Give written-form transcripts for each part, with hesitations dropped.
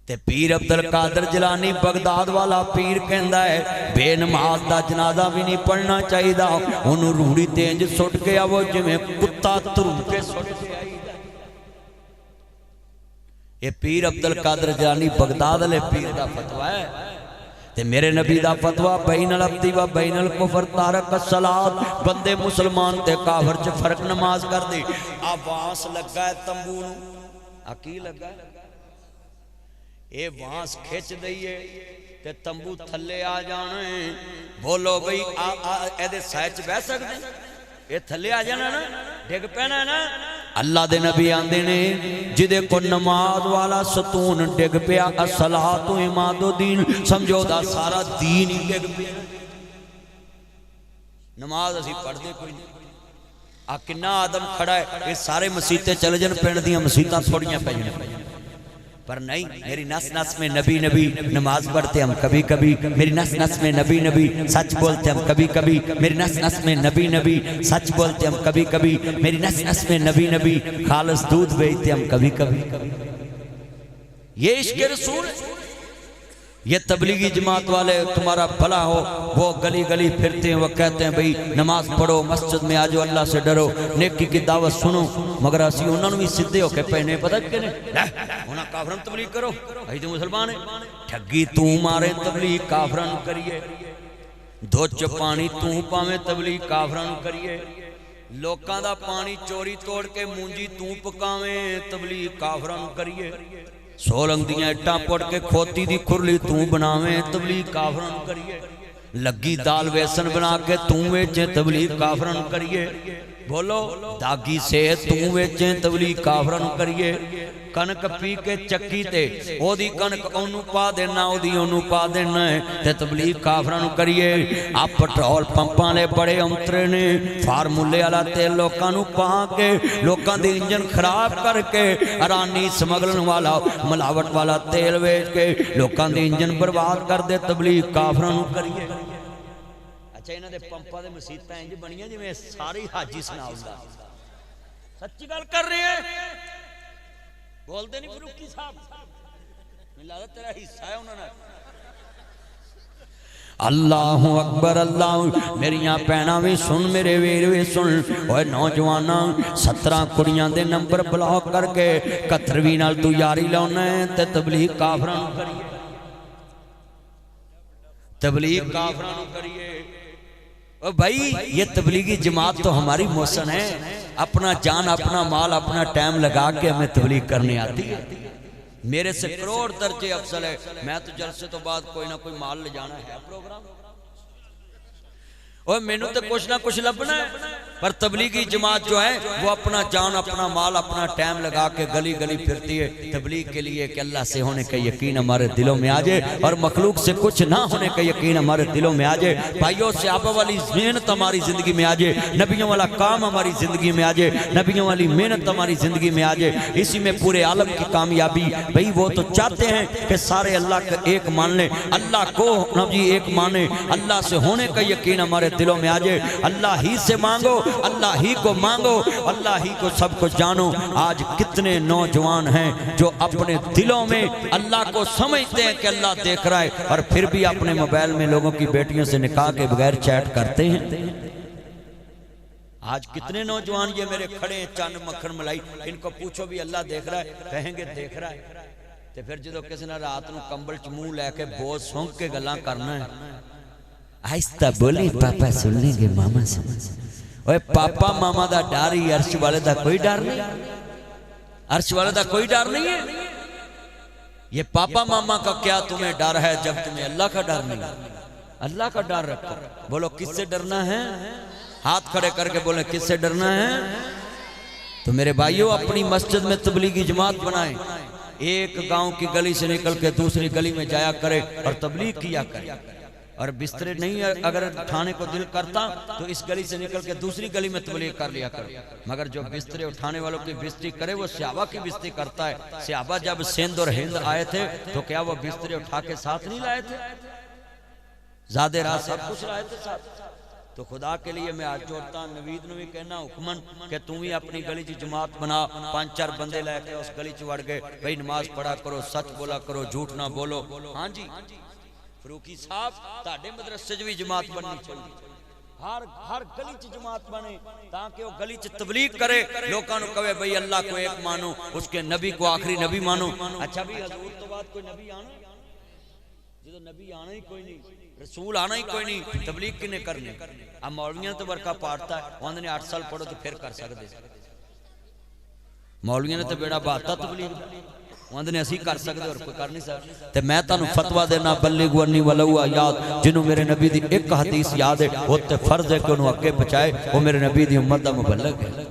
تے پیر عبدالقادر جیلانی بغداد والا پیر کہندا ہے بے نماز دا جنازہ بھی نہیں پڑھنا چاہیے دا انہوں روڑی تینج سٹ کے وہ جویں کتا ترو کے سٹ کے آئی دا۔ یہ پیر عبدالقادر جیلانی بغداد والے پیر دا فتویٰ ہے تے میرے نبی دا فتویٰ بین العبد و بین الکفر تارک الصلاۃ بندے مسلمان تے کافر چ فرق نماز کر دی۔ آواز لگا ہے تمبو نو کی لگا ہے اے وانس کھچ دئیے تے تمبو تھلے آ جانے بولو بھئی ایدے سائچ بہ سکتے اے تھلے آ جانا نا ڈگ پینا نا۔ اللہ دے نبی آندے نے جدے کو نماز والا ستون ڈگ پیا الصلاۃ عماد الدین سمجھو دا سارا دین ہی ڈگ پیا۔ نماز اسی پڑھ دے کوئی نہیں کنا آدم کھڑا ہے یہ سارے مسیطے چل جن پینڈ دیاں مسیطہ تھوڑیاں پہنے پر نہیں میری نس نس میں نبی نبی نماز پڑھتے ہم کبھی کبھی میری نس نس میں نبی نبی سچ بولتے ہم کبھی کبھی میری نس نس میں نبی نبی سچ بولتے ہم کبھی کبھی میری نس نس میں نبی نبی خالص دودھ بیچتے ہم کبھی کبھی یہ عشق رسول ہے۔ یہ تبلیغی جماعت والے تمہارا بھلا ہو وہ گلی گلی پھرتے ہیں وہ کہتے ہیں بھئی نماز پڑھو مسجد میں آجو اللہ سے ڈرو نیکی کی دعوت سنو مگر اسی انہوں نے بھی سدھے ہو کے پہنے پتہ کہ نہیں انہاں کافران تبلیغ کرو بھائی تو مسلمان ہیں ٹھگی تو مارے تبلیغ کافران کریے دھوچ پانی تو پاویں تبلیغ کافران کریے لوکاں دا پانی چوری توڑ کے مونجی تو پکاویں تبلیغ کافران کریے سولنگ دیاں اٹھا پڑ کے کھوتی دی کھرلی تو بناویں تبلیغ کافران کریے لگی دال ویسن بنا کے تو ویچیں تبلیغ کافران کریے بولو داگی سے تو ویچیں تبلیغ کافران کریے کنک پی کے چکی تے او دی کنک اونو پا دینا او دی اونو پا دینا ہے تے تبلیغ کافران کریے آپ پٹرول پمپاں لے بڑے امترے نے فارمولے والا تیل لوکانو پا کے لوکاں دے انجن خراب کر کے ارانی سمگلن والا ملاوٹ والا تیل ویچ کے لوکاں دے انجن برباد کر دے تبلیغ کافران کریے۔ اچھا انہاں دے پمپاں دے مسیطہ ہیں جی بنیاں جی میں ساری حاجی سناؤں گا سچی گل کر رہے ہیں بول دے نہیں فروکی صاحب میں لگتا تیرا حصہ ہے انہوں نے اللہ اکبر اللہ میریاں پہنا بھی سن میرے ویر بھی سن اوہ نوجواناں 17 کڑیاں دے نمبر بلاک کر کے 71 نال تو یاری لاؤنا ہے تے تبلیغ کافران کریے تبلیغ کافران کریے او بھائی یہ تبلیغی جماعت تو ہماری محسن ہے اپنا جان اپنا مال اپنا ٹائم لگا کے ہمیں تبلیغ کرنے آتی ہے میرے سے کروڑ درجے افضل ہے میں تو جلسے تو بعد کوئی نہ کوئی مال لے جانا ہے پروگرام اور میں نے تو کچھ نہ کچھ لبنا ہے پر تبلیغی جماعت جو ہے وہ اپنا جان اپنا مال اپنا ٹائم لگا کے گلی گلی پھرتی ہے تبلیغ کے لیے کہ اللہ سے ہونے کا یقین ہمارے دلوں میں آ جائے اور مخلوق سے کچھ نہ ہونے کا یقین ہمارے دلوں میں آ جائے بھائیوں صحابہ والی محنت ہماری زندگی میں آ جائے نبیوں والا کام ہماری زندگی میں آ جائے نبیوں والی محنت ہماری زندگی میں آ جائے اسی میں پورے عالم کی کامیابی بھئی وہ تو چاہتے ہیں کہ سارے اللہ کا ایک مان لیں اللہ کو نبی ایک مانے اللہ سے ہونے کا یقین ہمارے دلوں میں آ جائے اللہ ہی سے مانگو اللہ ہی کو مانگو اللہ ہی کو سب کو جانو آج کتنے نوجوان ہیں جو اپنے دلوں میں اللہ کو سمجھتے ہیں کہ اللہ دیکھ رہا ہے اور پھر بھی اپنے موبائل میں لوگوں کی بیٹیوں سے نکاح کے بغیر چیٹ کرتے ہیں آج کتنے نوجوان یہ میرے کھڑے ہیں چاند مکھن ملائی ان کو پوچھو بھی اللہ دیکھ رہا ہے کہیں گے دیکھ رہا ہے تے پھر جدو کسی نے رات نو کمبل چ منہ لے کے بہت سونک کے گلاں کرنا ہے آہستہ بولی پاپا سن لیں گے ماما سے اوہ پاپا ماما دا ڈاری عرش والے دا کوئی ڈار نہیں عرش والے دا کوئی ڈار نہیں ہے یہ پاپا ماما کا کیا تمہیں ڈر ہے جب تمہیں اللہ کا ڈر نہیں اللہ کا ڈر رکھو بولو کس سے ڈرنا ہے ہاتھ کھڑے کر کے بولیں کس سے ڈرنا ہے تو میرے بھائیوں اپنی مسجد میں تبلیغی جماعت بنائیں ایک گاؤں کی گلی سے نکل کے دوسری گلی میں جایا کرے اور تبلیغ کیا کرے اور بسترے نہیں اگر اٹھانے کو دل کرتا تو اس گلی سے نکل کے دوسری گلی میں تبلیغ کر لیا کرو مگر جو بسترے اٹھانے والوں کی بستری کرے وہ صحابہ کی بستری کرتا ہے صحابہ جب سندھ اور ہند آئے تھے تو کیا وہ بسترے اٹھا کے ساتھ نہیں لائے تھے زیادہ راہ سب کچھ لائے تھے ساتھ تو خدا کے لیے میں آج جوڑتا ہوں نوید نو بھی کہنا حکمن کہ تم بھی اپنی گلی چ جماعت بنا 5-4 بندے لے کے اس گلی چ وڑ گئے بھئی نماز پڑھا کرو سچ بولا کرو جھوٹ نہ بولو ہاں جی فروکی صاحب تہاڈے مدرسے چ بھی جماعت بننی چاہیے ہر گلی چ جماعت بنے تاکہ وہ گلی چ تبلیغ کرے لوکاں نو کہے بھئی اللہ کو ایک مانو اس کے نبی کو آخری نبی مانو اچھا بھی حضور تو بعد کوئی نبی آنا جدو نبی آنا ہی کوئی نہیں رسول آنا ہی کوئی نہیں تبلیغ کنے کرنی اب مولویاں تو برکہ پاڑتا ہے وہاں نے 8 سال پڑھو تو پھر کر سکتے مولویاں نے تو بیڑا باتا تبلیغ وہاں نے اسی کر سکتے اور کوئی کر نہیں سکتے تو میں تانوں فتوہ دینا بلغ ونی ولو آیات جنہوں میرے نبی دی ایک حدیث یاد ہے وہ تے فرض ہے کہ انہوں اگے پہنچائے وہ میرے نبی دی امت دا مبلغ ہے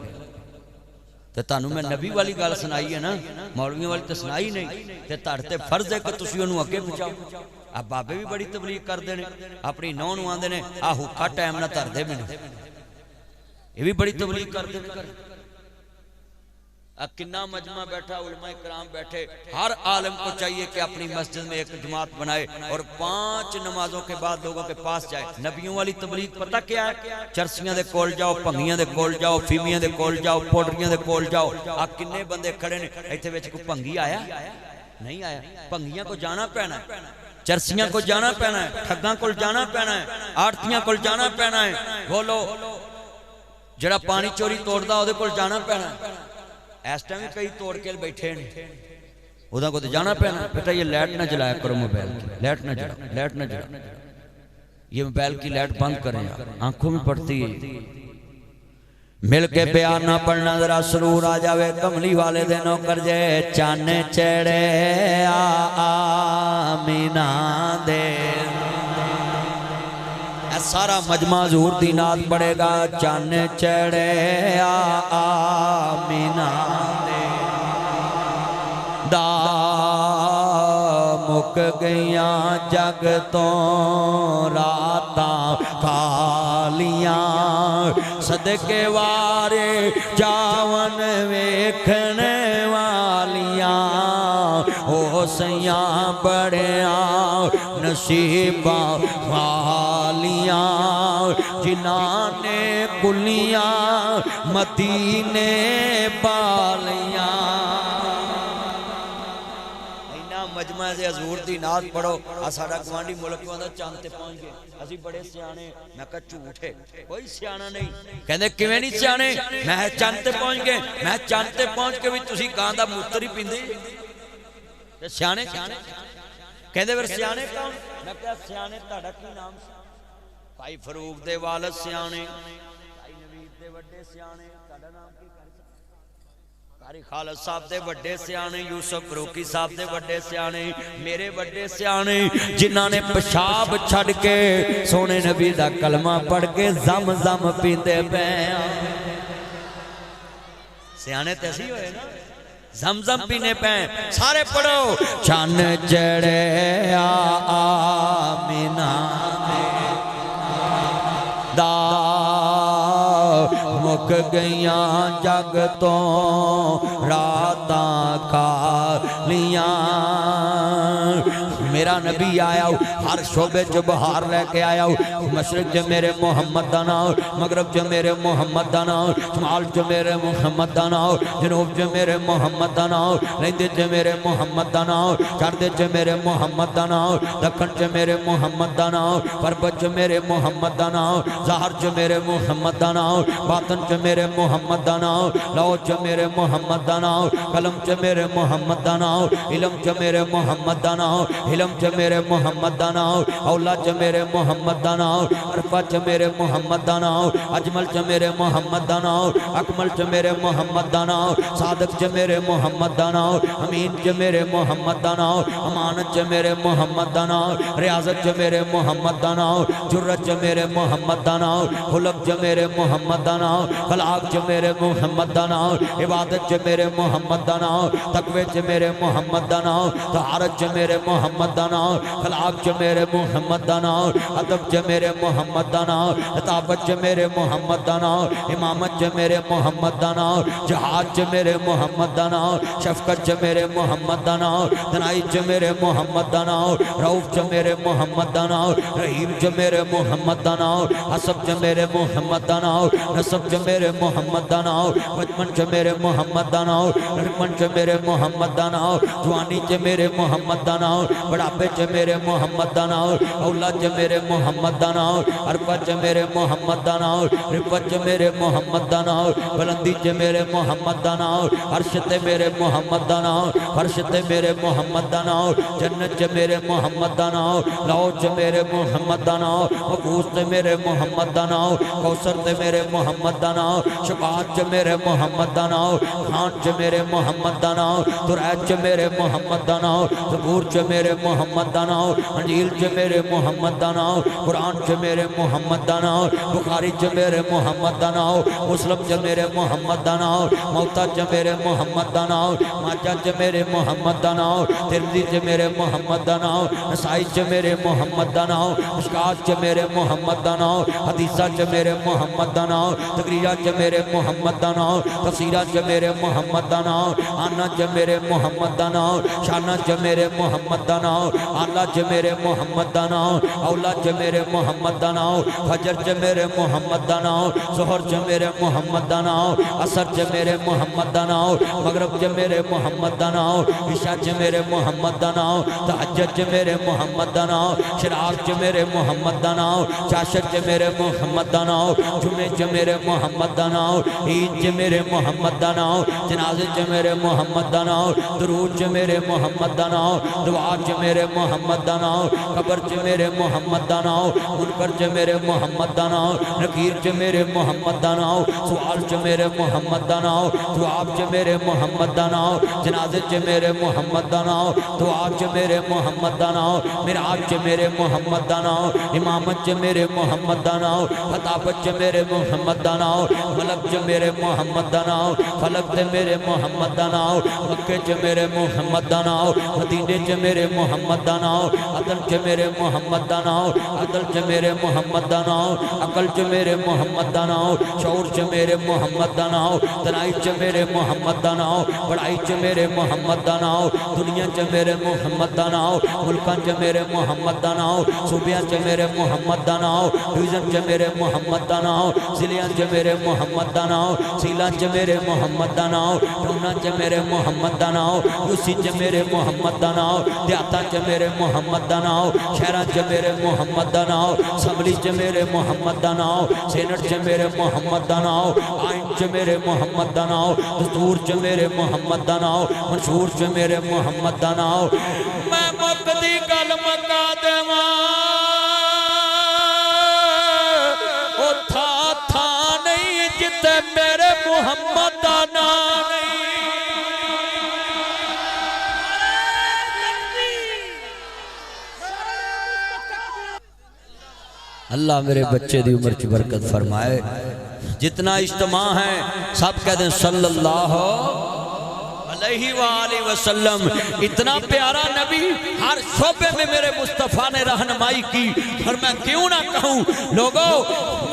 تو تانوں میں نبی والی گل سنائی ہے نا مولویوں والی تو سنائی نہیں تے تہاڈے فرض ہے کہ تسی انہوں اگے پہنچاؤ اب بابے بھی بڑی تبلیغ کر دینے اپنی نو نو آندے نے ہوکا ٹائم نہ تر دے مینوں یہ بھی بڑی تبلیغ کر دینے کنا مجمع بیٹھا علماء کرام بیٹھے ہر عالم کو چاہیے کہ اپنی مسجد میں ایک جماعت بنائے اور 5 نمازوں کے بعد لوگوں کے پاس جائے نبیوں والی تبلیغ پتہ کیا ہے چرسیاں دے کول جاؤ پنگیاں دے کول جاؤ فیمیاں دے کول جاؤ پوڈریاں دے کول جاؤ کنے بندے کھڑے نے ایتھے وچ کوئی پنگی آیا نہیں آیا پنگیاں کو جانا پینا ہے چرسیاں کو جانا پینا ہے ٹھگاں کو جانا پینا ہے آڑتیاں کو جانا پینا ہے بولو جڑا پانی چوری توڑدا اودے کول جانا پینا ہے اس ٹائم کئی توڑ کے بیٹھے ہیں ادا کو تو جانا پینا بیٹا یہ لائٹ نہ جلایا کرو موبائل کی لائٹ نہ جلا یہ موبائل کی لائٹ بند کریں آنکھوں میں پڑتی ہے مل کے پیار نہ پڑھنا ذرا سرور آ جاوے کملی والے دنوں کر جے چان چڑھے آمینہ دے سارا مجمع حضور دی نعت پڑھے گا چان چڑھے آمینہ دے دا مک گیاں جگ تو راتاں کالیاں صدقے وارے جاون ویکھن والیاں او سیاں بڑیاں نصیباں والیاں جنہاں نے کلیاں مدینے پالیاں مجمع سے حضور دی نعت پڑھو ساڈا گوانڈی ملک دا چاند تے پہنچ گئے اسی بڑے سیانے میں کہا جھوٹ ہے کوئی سیانا نہیں کہندے کیویں نہیں سیانے میں چاند تے پہنچ گئے میں چاند تے پہنچ کے بھی تسی گاں دا موتر ہی پیندے تے سیانے کہندے پھر سیانے کون میں کہا سیانے تہاڈا کی نام سی بھائی فروخ دے والد سیانے بھائی نوید دے وڈے سیانے تہاڈا نام کی قاری خالد صاحب دے وڈے سیانے یوسف فروکی صاحب دے وڈے سیانے میرے وڈے سیانے جنہاں نے پیشاب چھڑ کے سونے نبی دا کلمہ پڑھ کے زم زم پیندے پے سیانے تیسی ہوئے نا زم زم پینے پے سارے پڑھو چان چڑھے آمینہ دا مک گیاں جگ تو راتاں کالیاں میرا نبی آیا ہو ہر شعبے جو بہار لے کے آیا ہو مشرق جو میرے محمد دا نام مغرب جو میرے محمد دا نام شمال جو میرے محمد دا نام جنوب جو میرے محمد دا نام رہندے جو میرے محمد دا نام چاردے جو میرے محمد دا نام دکھن جو میرے محمد دا نام پربت جو میرے محمد دا نام ظاہر جو میرے محمد دا نام باطن جو میرے محمد دا نام لو جو میرے محمد دا نام قلم جو میرے محمد دا نام علم جو میرے محمد دا نام علم جو میرے محمد دا نام اولاد جو میرے محمد دا نام عرفات جو میرے محمد دا نام اجمل جو میرے محمد دا نام اکمل جو میرے محمد دا نام صادق جو میرے محمد دا نام امین جو میرے محمد دا نام امانت جو میرے محمد دا نام ریاضت جو میرے محمد دا نام جرت جو میرے محمد دا نام خلق جو میرے محمد دا نام خلاق جو میرے محمد دا نام عبادت جو میرے محمد دا نام تقوی جو میرے محمد دا نام طہارت جو میرے محمد محمد دا نام خلاق چ میرے محمد دا نام ادب چ میرے محمد دا نام خطابت چ میرے محمد دا نام امامت چ میرے محمد دا نام جہاد چ میرے محمد دا نام شفقت چ میرے محمد دا نام دنائی چ میرے محمد دا نام رؤوف چ میرے محمد دا نام رحیم چ میرے محمد دا نام حسب چ میرے محمد دا نام نصب چ میرے محمد دا نام بچپن چ میرے محمد دا نام رحمن چ میرے محمد دا نام جوانی چ میرے محمد دا نام بڑھاپے چ میرے محمد دا نام اولاد چ میرے محمد دا نام عرفت چ میرے محمد دا نام رفت چ میرے محمد دا نام بلندی چ میرے محمد دا نام عرش تے میرے محمد دا نام فرش تے میرے محمد دا نام جنت چ میرے محمد دا نام لو چ میرے محمد دا نام وقوس تے میرے محمد دا نام کوثر تے میرے محمد دا نام شفاعت چ میرے محمد دا نام خان چ میرے محمد دا نام درائد چ میرے محمد دا نام زبور چ میرے محمد دا نام انجیل چ میرے محمد دا نام قرآن چ میرے محمد دا نام بخاری چ میرے محمد دا نام مسلم چ میرے محمد دا نام موتا چ میرے محمد دا نام ماجہ چ میرے محمد دا نام ترمذی چ میرے محمد دا نام نسائی چ میرے محمد دا نام مشکات چ میرے محمد دا نام حدیثہ چ میرے محمد دا نام تقریرہ چ میرے محمد دا نام تفسیرہ چ میرے محمد دا نام آنا چ میرے محمد دا نام شانہ چ میرے محمد دا نام آلہ چ میرے محمد دا نام اولا چ میرے محمد دا نام فجر چ میرے محمد دا نام ظہر چ میرے محمد دا نام عصر چ میرے محمد دا نام مغرب چ میرے محمد دا نام عشاء چ میرے محمد دا نام تہجد چ میرے محمد دا نام شراق چ میرے محمد دا نام چاشر چ میرے محمد دا نام جمعے چ میرے محمد دا نام عید چ میرے محمد دا نام جنازے چ میرے محمد دا نام درود چ میرے محمد دا نام دعا چ میرے محمد دا نام قبر چ میرے محمد دا نام منکر چ میرے محمد دا نام نکیر چ میرے محمد دا نام سوال چ میرے محمد دا نام جواب چ میرے محمد دا نام جنازے چ میرے محمد دا نام دعا چ میرے محمد دا نام معراج چ میرے محمد دا نام امامت چ میرے محمد دا نام خطابت چ میرے محمد دا نام ملک چ میرے محمد دا نام فلک چ میرے محمد دا نام مکے چ میرے محمد دا نام مدینے چ میرے محمد دا نام عدل چ میرے محمد دا نام عدل چ میرے محمد دا نام عقل چ میرے محمد دا نام شعور چ میرے محمد دا نام دنائی چ میرے محمد دا نام بڑائی چ میرے محمد دا نام دنیا چ میرے محمد دا نام ملکان چ میرے محمد دا نام صوبیاں چ میرے محمد دا نام ڈویژن چ میرے محمد دا نام ضلعیاں چ میرے محمد دا نام سیلاں چ میرے محمد دا نام ٹونا چ میرے محمد دا نام یوسی چ میرے محمد دا نام دیاتا چ میرے محمد دا نام شہراں چ میرے محمد دا نام اسمبلی چ میرے محمد دا نام سینٹ چ میرے محمد دا نام آئین چ میرے محمد دا نام دستور چ میرے محمد دا نام منشور چ میرے محمد دا نام میں مقدی گل مکا دیواں او تھا نہیں جتے میرے محمد دا نام اللہ میرے بچے دی عمر کی برکت فرمائے جتنا اجتماع ہے سب کہہ دیں صلی اللہ علیہ وآلہ وسلم اتنا پیارا نبی ہر شعبے میں میرے مصطفیٰ نے رہنمائی کی اور میں کیوں نہ کہوں لوگوں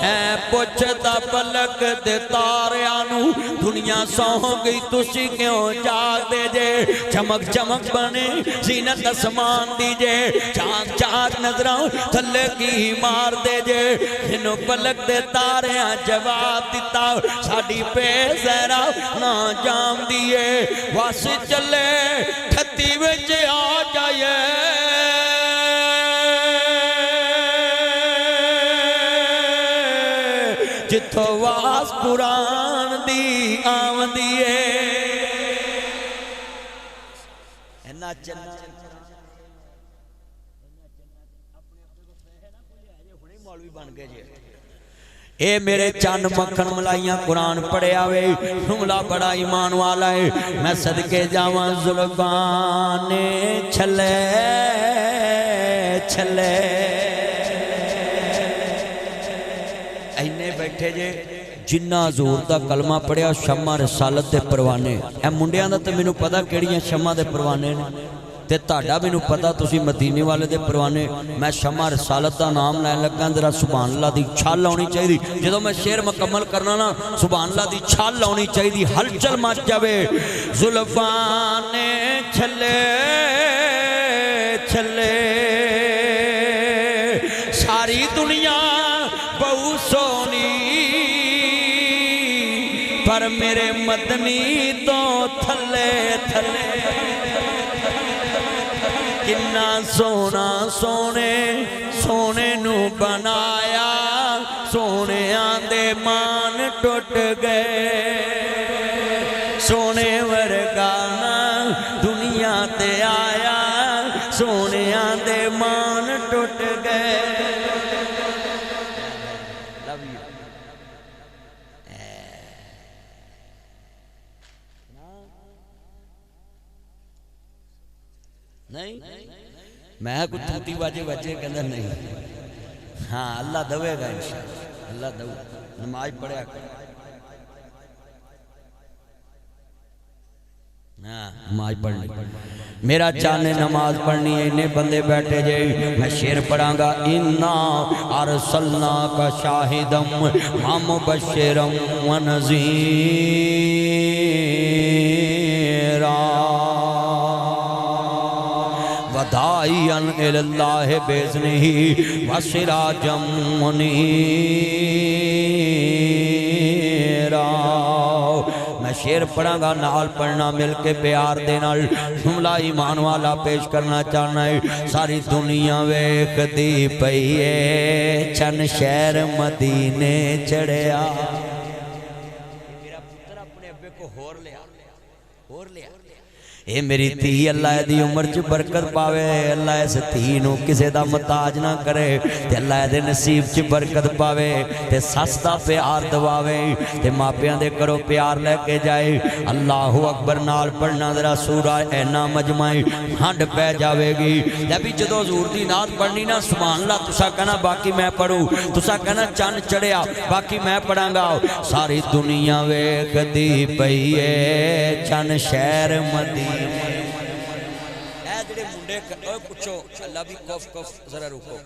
میں پوچھتا پلک دے تاریانو دنیا سو گئی تسی کیوں جاگ دے جے چمک چمک بنے زینت اسمان دیجے چاک چاک نظروں تھلے کی مار دے جے انہوں پلک دے تاریاں جواب دیتا ساڑی پہ زہرہ نہ جام دیئے واسی چلے کھتی وچے آ جائے جتھو واس قرآن دی آم دیئے اینا چلنا اے میرے چاند مکھن ملائیاں قرآن پڑھے آوے حملہ بڑا ایمان والا ہے میں صدقے جاواں زلفانے چھلے چھلے اینے بیٹھے جے جنہ زور دا کلمہ پڑھیا شمع رسالت دے پروانے اے منڈیاں دا تے مینوں پتہ کیڑیاں شمع دے پروانے نے تے تہاڈا مینوں پتا تسی مدینے والے دے پروانے میں شمع رسالت دا نام لین لگا ذرا سبحان اللہ دی چھال آنی چاہیے جدوں میں شعر مکمل کرنا نا سبحان اللہ دی چھال آنی چاہیے ہلچل مچ جاوے زلفاں نے چھلے چھلے ساری دنیا بہو سونی پر میرے مدنی تو تھلے تھلے کنا سونا سونے سونے نو بنایا سونے آندے مان ٹوٹ گئے سونے ورگانا دنیا تے آیا سونے آندے مان ٹوٹ گئے نہیں میں کچھ تھوٹی باجے بچے کے اندر نہیں ہاں اللہ دوے گا انشاءاللہ اللہ دو نماز پڑھیا کر ہاں نماز پڑھنی میرا چاہنے نماز پڑھنی ہے انہیں بندے بیٹھے جائے میں شعر پڑھاں گا اِنَّا أَرْسَلْنَاكَ شَاهِدًا وَمُبَشِّرًا وداعيا إلى الله بإذنه وسراجا منيرا میں شعر پڑھاں گا نال پڑھنا مل کے پیار دینا جملہ ایمان والا پیش کرنا چاہنا ہے ساری دنیا ویکھ دی پئیے چن شہر مدینے چڑھیا میرا پتر اپنے ابے کو ہور لیا اے میری تھی اللہ دی عمر چ برکت پاوے اللہ اس تھی نو کسے دا محتاج نہ کرے تے اللہ دے نصیب چ برکت پاوے تے سس دا پیار دواوے تے ماپیاں دے کرو پیار لے کے جائے اللہ اکبر نال پڑھنا ذرا سورہ اینا مجمع ہنڈ پہ جاوے گی جبھی جدو حضور دی نعت پڑھنی نا سبحان اللہ تسا کہنا باقی میں پڑھوں تسا کہنا چن چڑھیا باقی میں پڑھاں گا ساری دنیا ویکھ دی پئیے چن شہر مدینے اے جڑے منڈے پوچھو اللہ بھی کف کف ذرا رکو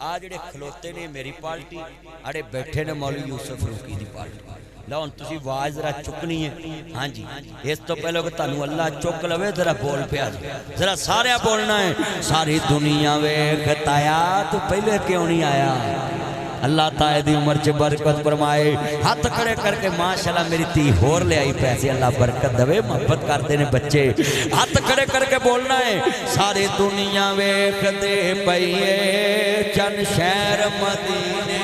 آ جڑے کھلوتے نے میری پارٹی اڑے بیٹھے نے مولوی یوسف روکی دی پارٹی لون تسی آواز ذرا چکنی ہے ہاں جی اس تو پہلے کہ تانوں اللہ چک لوے ذرا بول پیا ذرا سارے بولنا ہے ساری دنیا ویکھ تایا تو پہلے کیوں نہیں آیا اللہ تعالی دی عمر چ برکت فرمائے ہاتھ کھڑے کر کے ماشاءاللہ میری تھی ہور لے آئی پیسے اللہ برکت دے محبت کرتے نے بچے ہاتھ کھڑے کر کے بولنا ہے ساری دنیا ویکھ دے پئیے چن شہر مدینے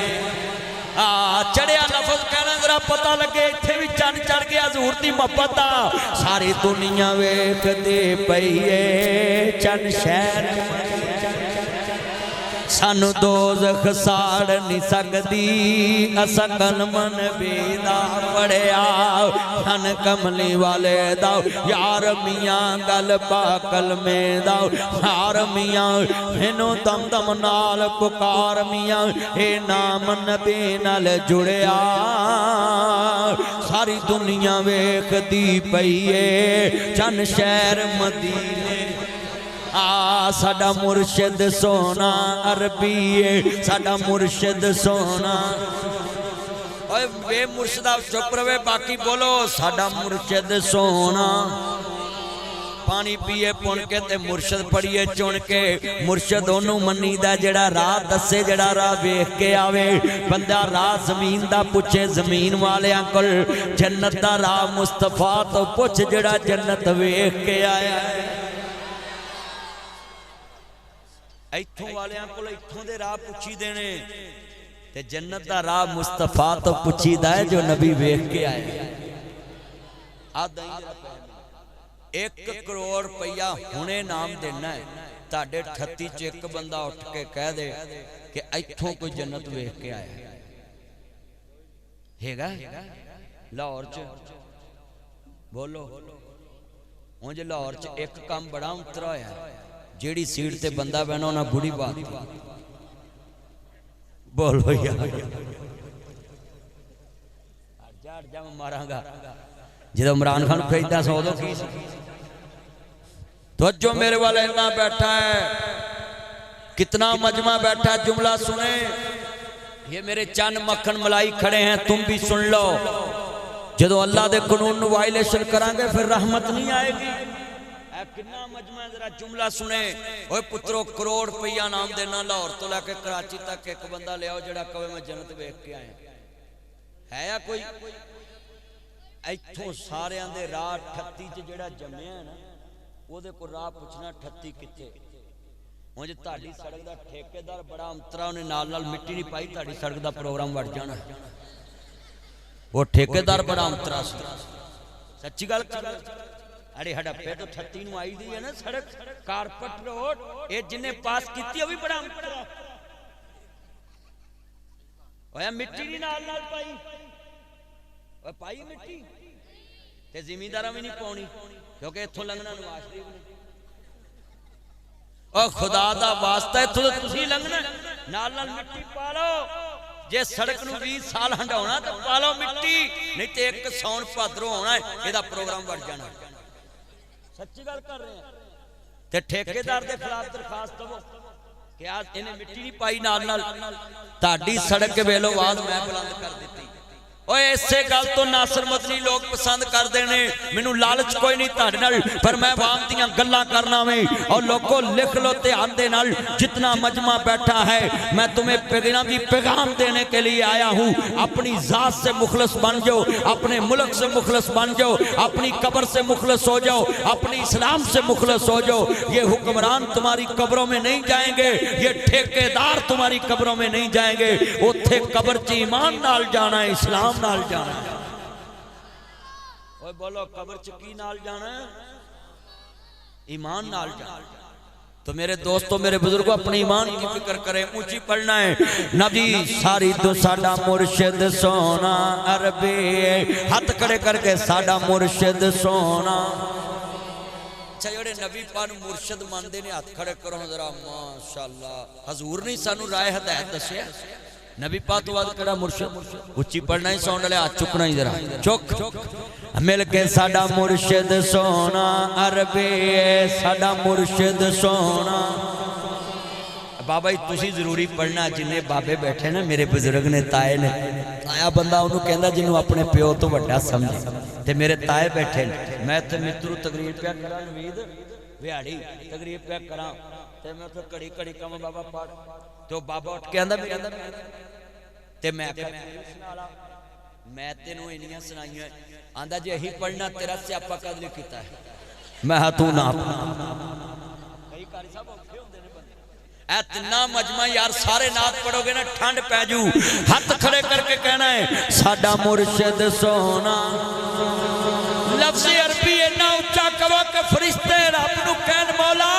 چڑھیا لفظ کہنا ذرا پتہ لگے اتھے بھی چن چڑھ گیا حضور دی محبت دا ساری دنیا ویکھ دے پئیے چن شہر مدینے سانو دوزخ ساڑ نہیں سکتی اسکن من بیدا پڑیا ہن کملی والے داؤ یار میاں گل پاکل میں داؤ یار میاں ہنو دم دم نال پکار میاں اے نام نبی نال جڑیا ساری دنیا ویکھ دی پئیے چن شہر مدینے ساڈا مرشد سونا عربی ہے ساڈا مرشد سونا اوے بے مرشدہ چپ روے باقی بولو ساڈا مرشد سونا پانی پیے پون کے تے مرشد پڑھیے چون کے مرشد انہوں منی دا جڑا راہ دسے جڑا راہ ویکھ کے آوے بندہ راہ زمین دا پوچھے زمین والے انکل جنت دا راہ مصطفیٰ تو پوچھ جڑا جنت ویکھ کے آیا ہے ایتھوں والیاں کو ایتھوں دے راہ پوچھی دینے تے جنت دا راہ مصطفیٰ تو پوچھی دائے جو نبی ویکھ کے آئے ایک کروڑ پیا ہونے نام دینا ہے تاڑے 38 چیک بندہ اٹھ کے کہہ دے کہ ایتھوں کوئی جنت ویکھ کے آئے ہے گا لاہور چ بولو مجھے لاہور چ ایک کام بڑا اترا ہے جیڑی سیٹ تے بندہ بہنا ہونا بڑی بات بولو یا جاڑ جام ماراں گا جدو عمران خان بھیجدا سو دو کی توجہ میرے والے اتنا بیٹھا ہے، کتنا مجمع بیٹھا ہے، جملہ سنیں، یہ میرے چند مکھن ملائی کھڑے ہیں، تم بھی سن لو، جدو اللہ دے قانون وائلیشن کریں گے پھر رحمت نہیں آئے گی۔ اے کتنا مجمع ذرا جملہ سنیں، اوہ پترو کروڑ پہیا نام دینا، لاہور تو لے کے کراچی تک ایک بندہ لے آؤ جڑا کہے میں جنت دیکھ کے آئے ہے یا کوئی؟ ایتھوں سارے آندے راہ 38 چ جڑا جمعہ ہے نا، وہ دے کو راہ پوچھنا 38 کتے، مجھے تاڑی سڑک دا ٹھیکیدار بڑا امترا انہیں نال نال مٹی نہیں پائی، تاڑی سڑک دا پروگرام وڑ جانا ہے، وہ ٹھیکیدار بڑا امترا سی، سچی گل کر اڑے ہڑپے تو 38 نو آئی دی ہے نا سڑک کارپٹ روڈ، اے جنہیں پاس کیتی ہے وہ بھی بڑا امترا، وہ مٹی نہیں نال نال پائی، وہ پائی مٹی تے زمیندارہ میں نہیں پاؤنی کیونکہ اتھوں لنگنا نواز شریف نے، اور خدا دا واسطہ اتھوں تسی لنگنا نال نال مٹی پالو، جے سڑک نو 20 سال ہنڈاؤنا تو پالو مٹی، نہیں تے ایک سون پادروں ہونا ہے یہ دا پروگرام بڑھ جانا ہے، سچی گل کر رہے ہیں، تے ٹھیکیدار دے خلاف درخواست دو کہ آج انہیں مٹی نہیں پائی نال نال، تاڑی سڑک کے بیلو آواز میں بلند کر دیتی، اوہ ایسے گل تو ناصر مدنی لوگ پسند کر دینے، منو لالچ کوئی نہیں تاڑ نال، پر میں وہاں دیاں گلہ کرنا میں، اور لوگوں لکھ لو تے آندے نال، جتنا مجمع بیٹھا ہے، میں تمہیں پیغام دینے کے لیے آیا ہوں، اپنی ذات سے مخلص بن جاؤ، اپنے ملک سے مخلص بن جاؤ، اپنی قبر سے مخلص ہو جاؤ، اپنی اسلام سے مخلص ہو جاؤ، یہ حکمران تمہاری قبروں میں نہیں جائیں گے، یہ ٹھیکیدار تمہاری قبروں میں نہیں جائیں گے، اتھے قبر چ ایمان نال جانا ہے، اسلام نال جانا ہے، اوہ بولو قبر چکی نال جانا ہے، ایمان نال جانا ہے، تو میرے دوستوں میرے بزرگوں اپنے ایمان کی فکر کریں، اونچی پڑھنا ہے، نبی ساری تو ساڑا مرشد سونا عربی، ہاتھ کھڑے کر کے ساڑا مرشد سونا، اچھا جوڑے نبی پاک مرشد ماندے نے ہاتھ کھڑے کرو ذرا، ماشاءاللہ حضور نے سانو رائے ہدایت دسیا، نبی پاک تو بعد کڑا مرشد، اچھی پڑھنا ہی ساؤنڈ لے ہاتھ چکنا ہی ذرا، چک مل کے ساڑا مرشد سونا عربی، ساڑا مرشد سونا، بابا ہی تسی ضروری پڑھنا، جنہیں بابے بیٹھے نا میرے بزرگ نے تائے نے، تایا بندہ انہوں کہندہ جنہوں اپنے پیو تو بڑا سمجھے، تے میرے تائے بیٹھے میں تے مترو تقریر پیا کرا نوید ویاڑی تقریر پیا کرا، تے میں تو کڑی کڑی کم بابا پاڑ، تو بابا اٹھ کے اندہ تے میں تینوں انہیاں سنائی ہیں، آندہ جے ہی پڑھنا تیرا سیاپا قدر کیتا ہے، میں ہاتھوں نہ کئی کاری صاحب ہوتے ہوں دینے بندے، اتنا مجمع یار سارے نات پڑھو گے نا ٹھنڈ پہ جو، ہاتھ کھڑے کر کے کہنا ہے ساڑا مرشد سونا، لفظ عربی اتنا اچھا کرو کہ فرشتے رب نو کہن مولا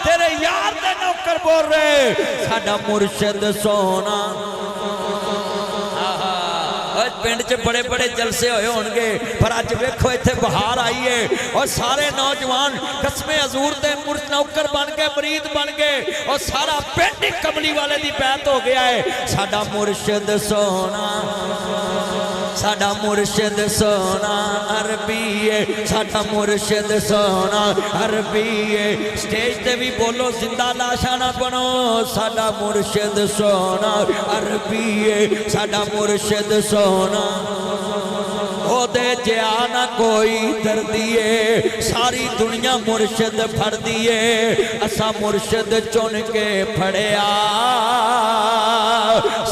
تیرے یار دے نوکر بول رہے ساڑا مرشد سونا، پینڈ چے بڑے بڑے جلسے ہوئے ہونگے، پر آج ویکھو ایتھے بہار آئیے، اور سارے نوجوان قسم حضور دے مرشد نوکر بن گئے، مرید بن گئے، اور سارا پینڈ کملی والے دی بیعت ہو گیا ہے، ساڑا مرشد سونا، ساڑا مرشد سونا عربی ہے، ساڑا مرشد سونا عربی ہے، سٹیج تے بھی بولو زندہ لاشا نہ بنو، ساڑا مرشد سونا عربی ہے، ساڑا مرشد سونا، او دے جانا کوئی دردیے، ساری دنیا مرشد پھڑ دیے، اسا مرشد چن کے پھڑیا،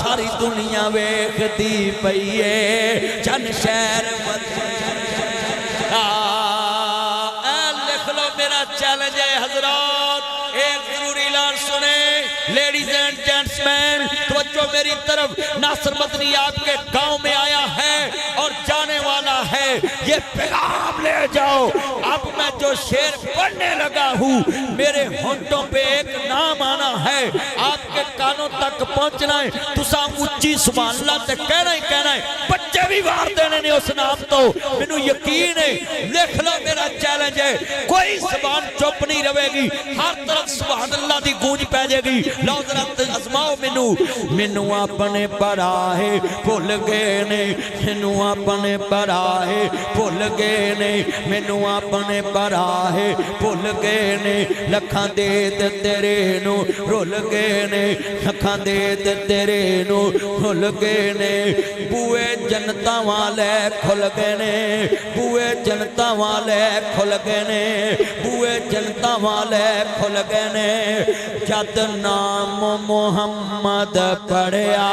ساری دنیا ویکھ دی پئیے، چن شہر لکھ لو میرا چیلنج ہے حضرات، ایک ضروری اعلان سنیں، لیڈیز اینڈ جینٹس مین توجہ میری طرف، ناصر مدنی آپ کے گاؤں میں آیا ہے اور جانے والا ہے، یہ پیغام لے جاؤ، اب میں جو شعر پڑھنے لگا ہوں میرے ہونٹوں پہ ایک نام آنا ہے، آپ کے کانوں تک پہنچنا ہے، تسا اچھی سبحان اللہ تے کہنا ہے، بچے بھی وار دینے نے اس نام تو، منو یقین ہے، لکھ لو میرا چیلنج ہے، کوئی زبان چپ نہیں پڑھتی رہے گی ہر طرف سبحان اللہ دی گونج پہ جائے گی لو ذرا ازماؤ مینوں اپنے پراہے بھول گئے نے مینوں اپنے پراہے بھول گئے نے مینوں اپنے پراہے بھول گئے نے لکھاں دے تیرے نو رول گئے نے لکھاں دے تیرے نو رول گئے نے بوئے جنتاں والے کھل گئے نے بوئے جنتاں والے کھل گئے نے بوئے جنتاں والے کھل گئے نے جد نام محمد پڑھیا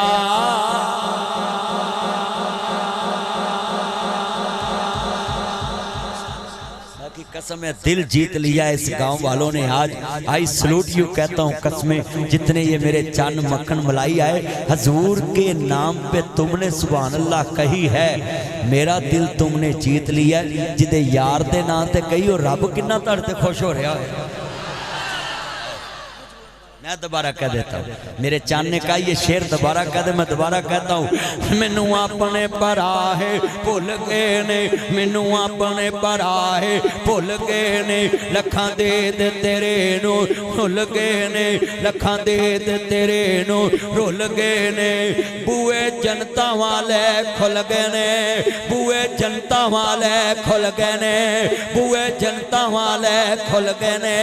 قسم ہے دل جیت لیا اس گاؤں والوں نے آج آئی سلوٹ یو کہتا ہوں قسمیں جتنے یہ میرے چان مکھن ملائی آئے حضور کے نام پہ تم نے سبحان اللہ کہی ہے میرا دل تم نے جیت لیا جدے یار دے نام تے کہی اور رب کنہ تڑتے خوش ہو رہا ہے میں دوبارہ کہہ دیتا ہوں میرے چاند نے کہا یہ شعر دوبارہ کہہ دے میں دوبارہ کہتا ہوں مینوں اپنے پراہے بھول گئے نے مینوں اپنے پراہے بھول گئے نے لکھاں دے تیرے نو رول گئے نے لکھاں دے تیرے نو رول گئے نے بوئے جنتاں والے کھل گئے نے بوئے جنتاں والے کھل گئے نے بوئے جنتاں والے کھل گئے نے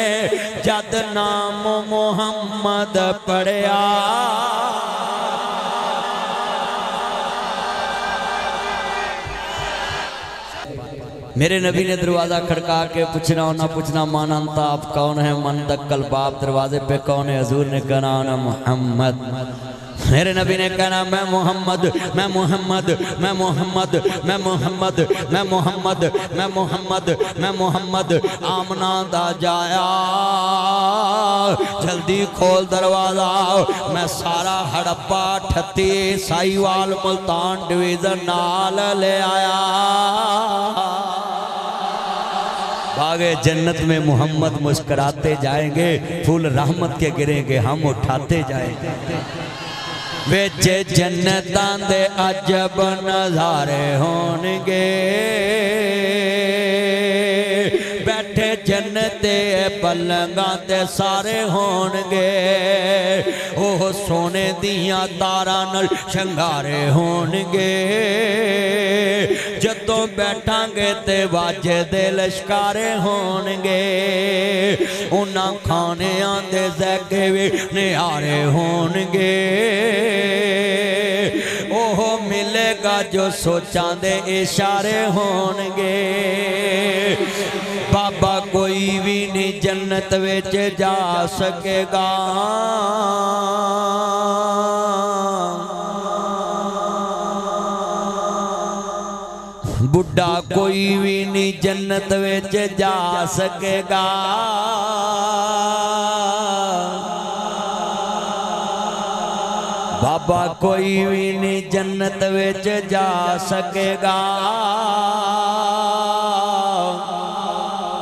جد نام محمد پڑھیا میرے نبی نے دروازہ کھڑکا کے پوچھنا ہونا پوچھنا مان انتا آپ کون ہے من دکل باب دروازے پہ کون ہے حضور نے کہنا ہونا محمد میرے نبی نے کہنا میں محمد میں محمد میں محمد میں محمد میں محمد میں محمد میں محمد آمنہ دا جایا جلدی کھول دروازہ میں سارا ہڑپا ٹھتی سائیوال ملتان ڈویزن نال لے آیا باغِ جنت میں محمد مسکراتے جائیں گے پھول رحمت کے گریں گے ہم اٹھاتے جائیں گے ویچے جنتاں دے عجب نظارے ہونگے بیٹھے جنتے پلنگاں تے سارے ہونگے اوہ سونے دیاں تاراں نال شنگارے ہونگے جدوں بیٹھاں گے تے واجے دے لشکارے ہونگے انہاں کھانے آندے زیکے وی نیارے ہونگے اوہ ملے گا جو سوچاں دے اشارے ہونگے بابا کوئی بھی نہیں جنت ویچ جا سکے گا بڑھا کوئی بھی نہیں جنت ویچ جا سکے گا بابا کوئی بھی نہیں جنت ویچ جا سکے گا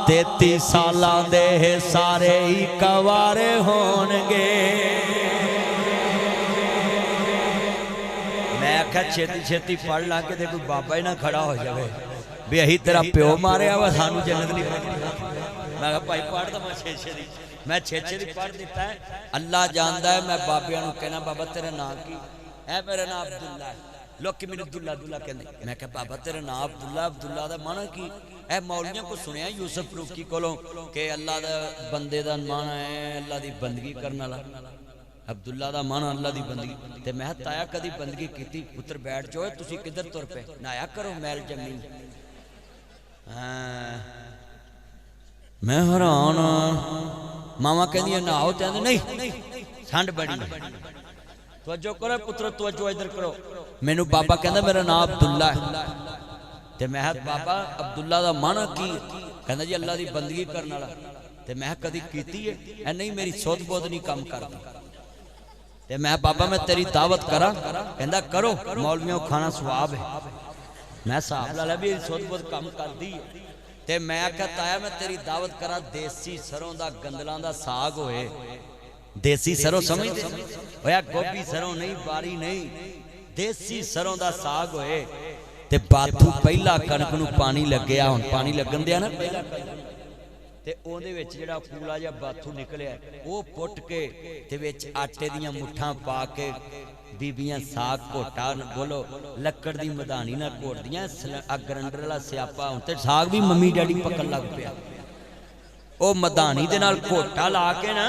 33 سالاں دے سارے ہی کوارے ہونگے میں کہا چھیتی چھیتی پڑھ لا کے دے کوئی بابا ہی نہ کھڑا ہو جائے بھی یہی تیرا پیو مارے آوہ سانو جنت نہیں پڑھ میں کہا بھائی پڑھ دا میں چھے پڑھ دیتا ہے اللہ جاندہ ہے میں بابیاں نو کہنا بابا تیرے نام کی اے میرے نام عبداللہ ہے لوگ کی میرے عبداللہ کہنے میں کہا بابا تیرے نام عبداللہ دا معنی کی اے مولیاں کو سنیا یوسف روکی کولوں کہ اللہ دا بندے دا معنی ہے اللہ دی بندگی کرنا لگا عبداللہ دا معنی اللہ دی بندگی تے میں تایا کدی بندگی کیتی پتر بیٹھ جو ہے تسی کدھر طور پہ نایا کرو میل جمین میں حران ماما کہہ دیا نہ ہوتے ہیں نہیں سانڈ بڑی توجہ کرو پتر توجہ ادھر کرو میں نو بابا کہندہ میرا نام عبداللہ ہے تے میں بابا عبداللہ دا معنی کی کہندہ جی اللہ دی بندگی کرنا لگا تے میں کدی کیتی ہے اے نہیں میری سوت بہت نہیں کام کرتا تے میں بابا میں تیری دعوت کرا کہندہ کرو مولویوں کھانا سواب ہے میں صاحب لالا بھی سوت بہت کام کر دی تے میں کہتا آیا میں تیری دعوت کرا دیسی سروں دا گندلان دا ساگ ہوئے دیسی سروں سمجھ دے ہویا گوبی سروں نہیں باری نہیں دیسی سروں دا ساگ ہوئے تے باتھو پہلا کنک نو پانی لگیا ہون پانی لگن دیا نا ਤੇ ਉਹਦੇ ਵਿੱਚ ਜਿਹੜਾ ਕੂਲਾ ਜਿਹਾ ਬਾਥੂ ਨਿਕਲਿਆ ਉਹ ਪੁੱਟ ਕੇ ਤੇ ਵਿੱਚ ਆਟੇ ਦੀਆਂ ਮੁੱਠਾਂ ਪਾ ਕੇ ਬੀਬੀਆਂ ਸਾਗ ਘੋਟਾ ਬੋਲੋ ਲੱਕੜ ਦੀ ਮਧਾਣੀ ਨਾਲ ਘੋਟਦੀਆਂ ਗਰੰਡਰ ਵਾਲਾ ਸਿਆਪਾ ਹੁਣ ਤੇ ਸਾਗ ਵੀ ਮੰਮੀ ਡੈਡੀ ਪੱਕਣ ਲੱਗ ਪਿਆ ਉਹ ਮਧਾਣੀ ਦੇ ਨਾਲ ਘੋਟਾ ਲਾ ਕੇ ਨਾ